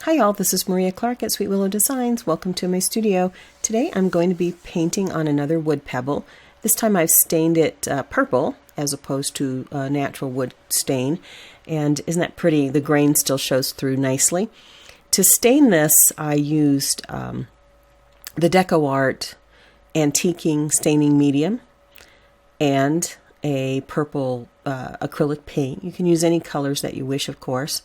Hi all, this is Maria Clark at Sweet Willow Designs. Welcome to my studio. Today I'm going to be painting on another wood pebble. This time I've stained it purple as opposed to a natural wood stain. And isn't that pretty? The grain still shows through nicely. To stain this I used the DecoArt Antiquing Staining Medium and a purple acrylic paint. You can use any colors that you wish, of course.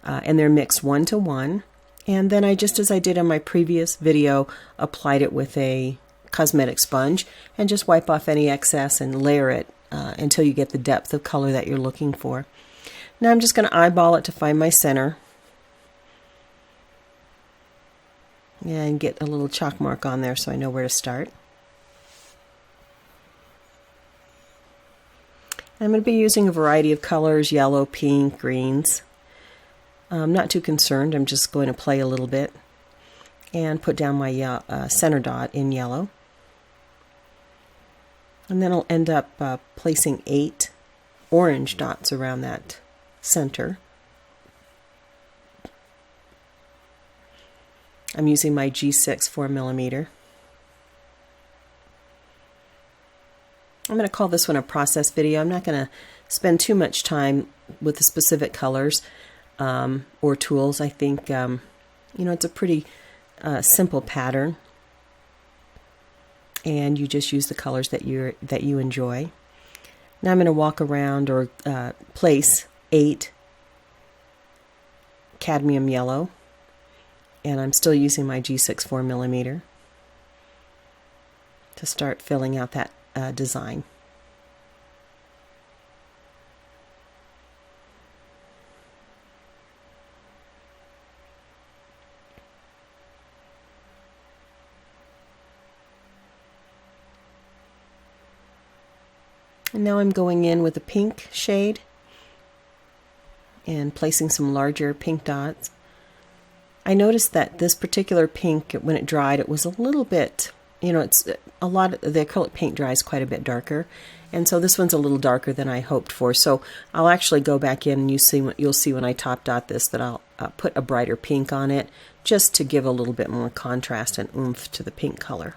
And they're mixed 1:1, and then I, just as I did in my previous video, applied it with a cosmetic sponge and just wipe off any excess and layer it until you get the depth of color that you're looking for. Now I'm just going to eyeball it to find my center and get a little chalk mark on there so I know where to start. I'm going to be using a variety of colors: yellow, pink, greens. I'm not too concerned. I'm just going to play a little bit and put down my center dot in yellow. And then I'll end up placing 8 orange dots around that center. I'm using my G6 4mm. I'm going to call this one a process video. I'm not going to spend too much time with the specific colors or tools. I think it's a pretty simple pattern, and you just use the colors that you enjoy. Now I'm going to walk around or place 8 cadmium yellow, and I'm still using my G6 4mm to start filling out that design. And now I'm going in with a pink shade and placing some larger pink dots. I noticed that this particular pink, when it dried, it was a little bit, it's a lot of the acrylic paint dries quite a bit darker, and so this one's a little darker than I hoped for. So I'll actually go back in and you'll see when I top dot this that I'll put a brighter pink on it just to give a little bit more contrast and oomph to the pink color.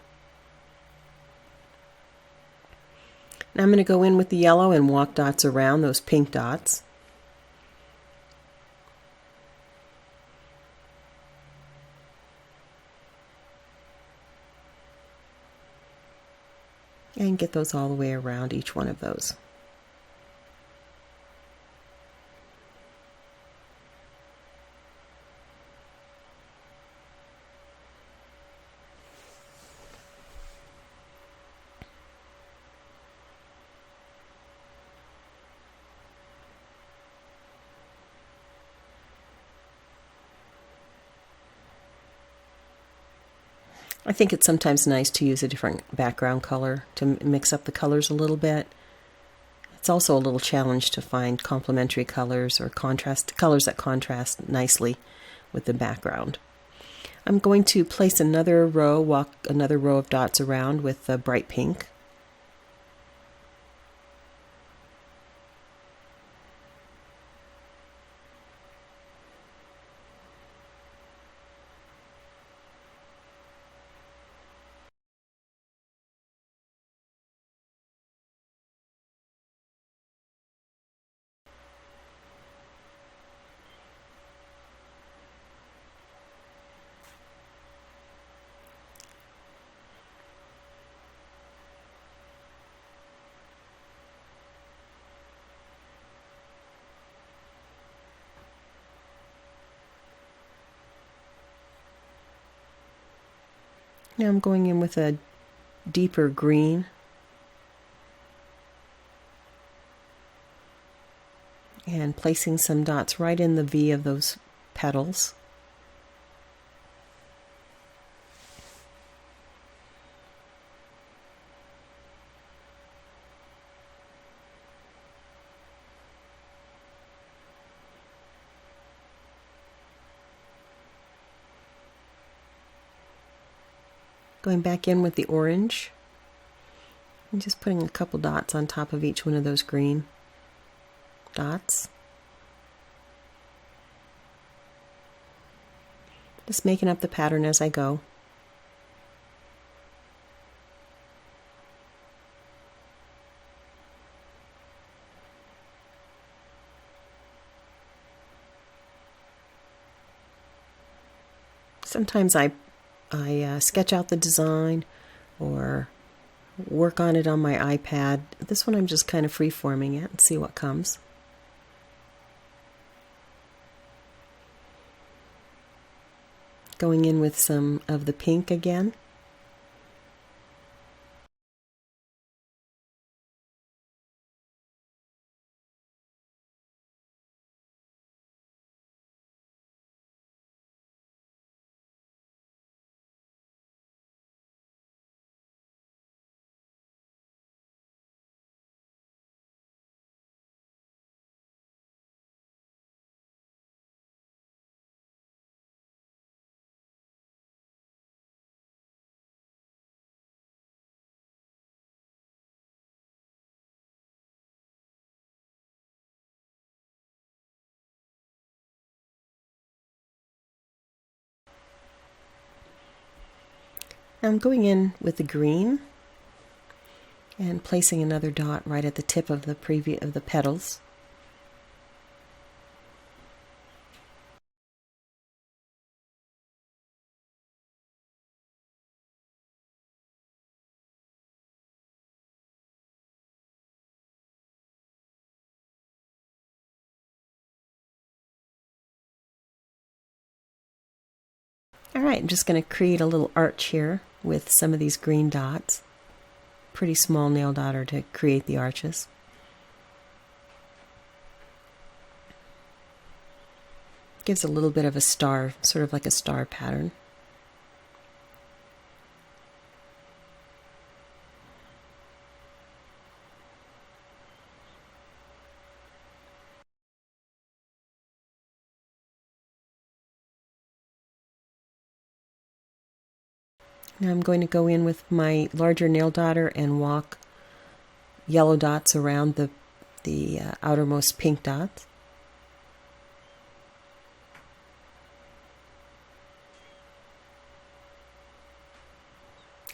Now I'm going to go in with the yellow and walk dots around those pink dots. And get those all the way around each one of those. I think it's sometimes nice to use a different background color to mix up the colors a little bit. It's also a little challenge to find complementary colors or colors that contrast nicely with the background. I'm going to place walk another row of dots around with the bright pink. Now I'm going in with a deeper green and placing some dots right in the V of those petals. Going back in with the orange and just putting a couple dots on top of each one of those green dots. Just making up the pattern as I go. Sometimes I sketch out the design or work on it on my iPad. This one I'm just kind of free-forming it and see what comes. Going in with some of the pink again. Now I'm going in with the green and placing another dot right at the tip of the petals. Alright, I'm just going to create a little arch here with some of these green dots. Pretty small nail daughter to create the arches. Gives a little bit of a star, sort of like a star pattern. Now I'm going to go in with my larger nail daughter and walk yellow dots around the outermost pink dots.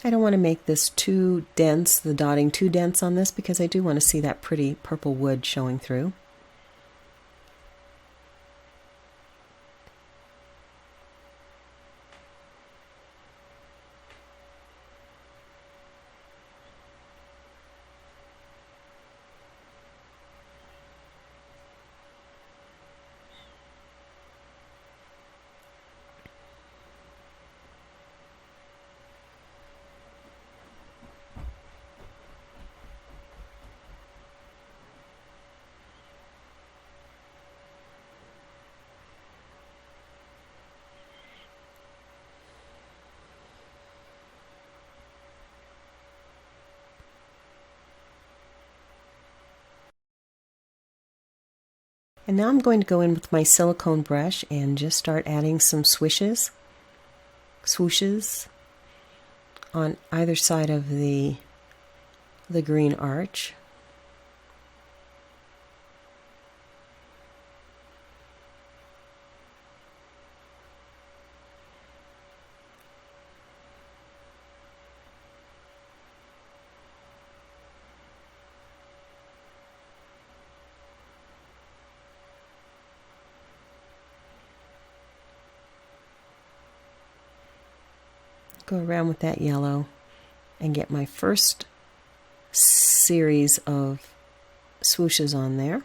I don't want to make this too dense, the dotting too dense on this, because I do want to see that pretty purple wood showing through. And now I'm going to go in with my silicone brush and just start adding some swooshes on either side of the green arch. Go around with that yellow and get my first series of swooshes on there.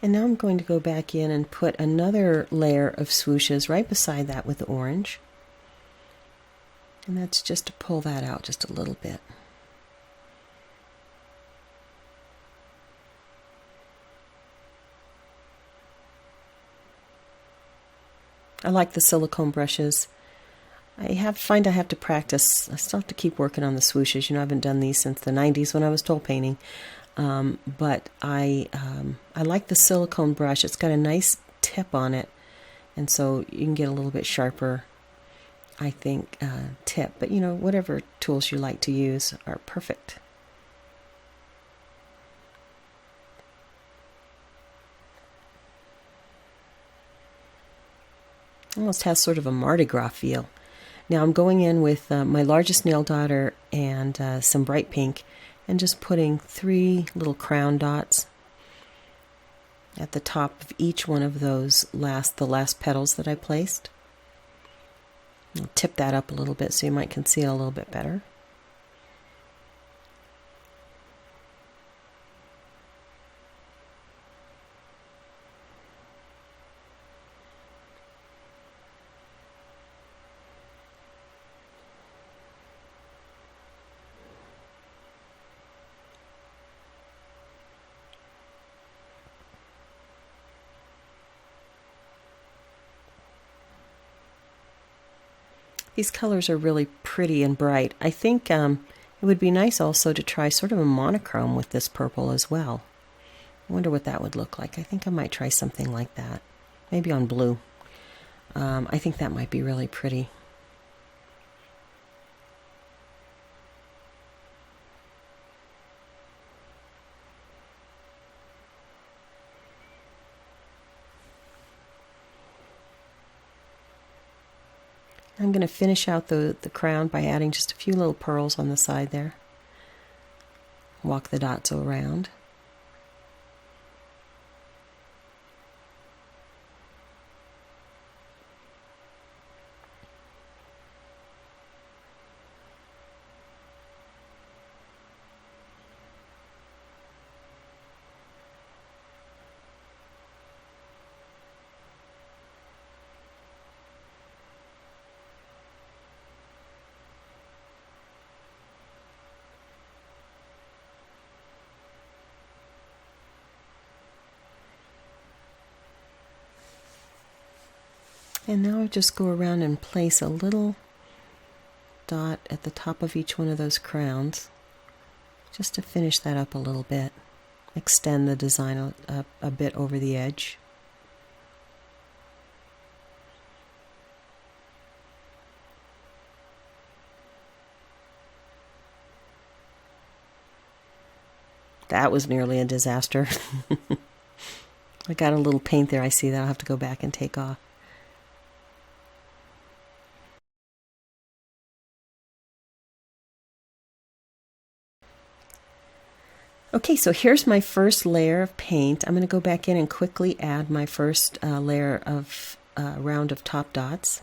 And now I'm going to go back in and put another layer of swooshes right beside that with the orange. And that's just to pull that out just a little bit. I like the silicone brushes. Find I have to practice. I still have to keep working on the swooshes. You know, I haven't done these since the 90s when I was toll painting. But I like the silicone brush. It's got a nice tip on it, and so you can get a little bit sharper, I think, tip. But you know, whatever tools you like to use are perfect. Almost has sort of a Mardi Gras feel. Now I'm going in with my largest nail daughter and some bright pink, and just putting 3 little crown dots at the top of each one of those the last petals that I placed. I'll tip that up a little bit so you might can see it a little bit better. These colors are really pretty and bright. I think it would be nice also to try sort of a monochrome with this purple as well. I wonder what that would look like. I think I might try something like that. Maybe on blue. I think that might be really pretty. I'm going to finish out the crown by adding just a few little pearls on the side there. Walk the dots around. And now I just go around and place a little dot at the top of each one of those crowns, just to finish that up a little bit, extend the design a bit over the edge. That was nearly a disaster. I got a little paint there, I see that I'll have to go back and take off. Okay, so here's my first layer of paint. I'm going to go back in and quickly add my first layer of round of top dots.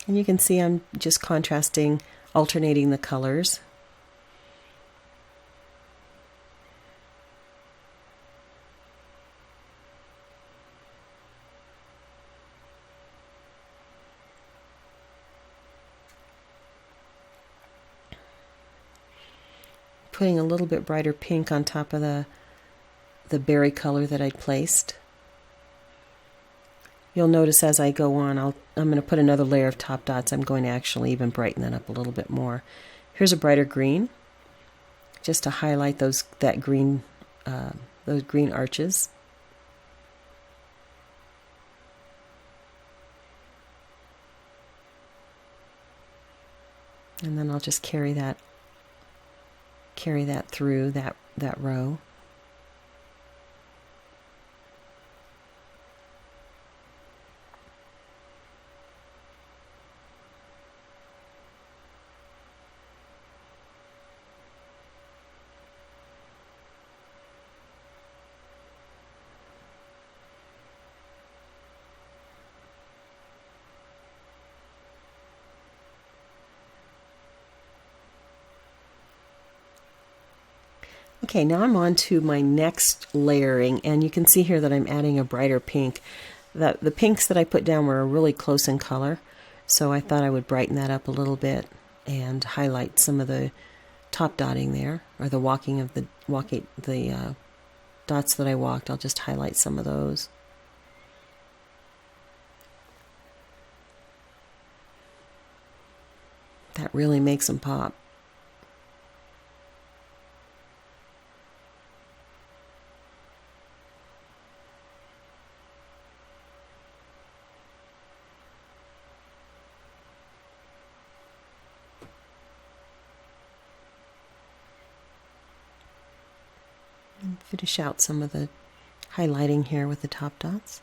And you can see I'm just contrasting, alternating the colors. Putting a little bit brighter pink on top of the berry color that I placed. You'll notice as I go on, I'm going to put another layer of top dots. I'm going to actually even brighten that up a little bit more. Here's a brighter green, just to highlight those green arches. And then I'll just carry that through that row. Okay, now I'm on to my next layering, and you can see here that I'm adding a brighter pink. The pinks that I put down were really close in color, so I thought I would brighten that up a little bit and highlight some of the top dotting there, or the dots that I walked. I'll just highlight some of those. That really makes them pop. And finish out some of the highlighting here with the top dots.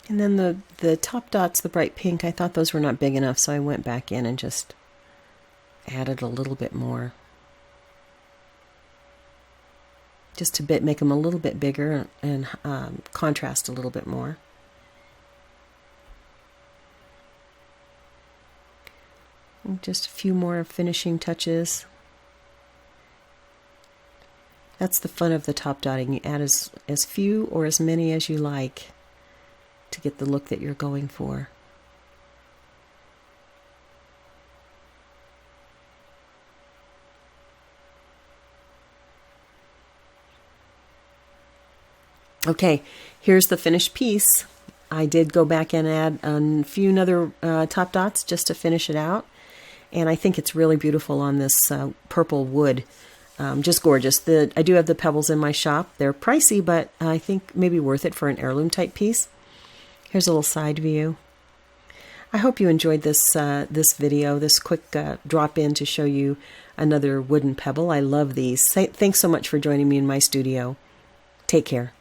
And then the top dots, the bright pink, I thought those were not big enough, so I went back in and just added a little bit more. Just to make them a little bit bigger and contrast a little bit more. And just a few more finishing touches. That's the fun of the top dotting. You add as few or as many as you like to get the look that you're going for. Okay, here's the finished piece. I did go back and add a few other top dots just to finish it out, and I think it's really beautiful on this purple wood. Just gorgeous. I do have the pebbles in my shop. They're pricey, but I think maybe worth it for an heirloom type piece. Here's a little side view. I hope you enjoyed this video, this quick drop in to show you another wooden pebble. I love these. Thanks so much for joining me in my studio. Take care.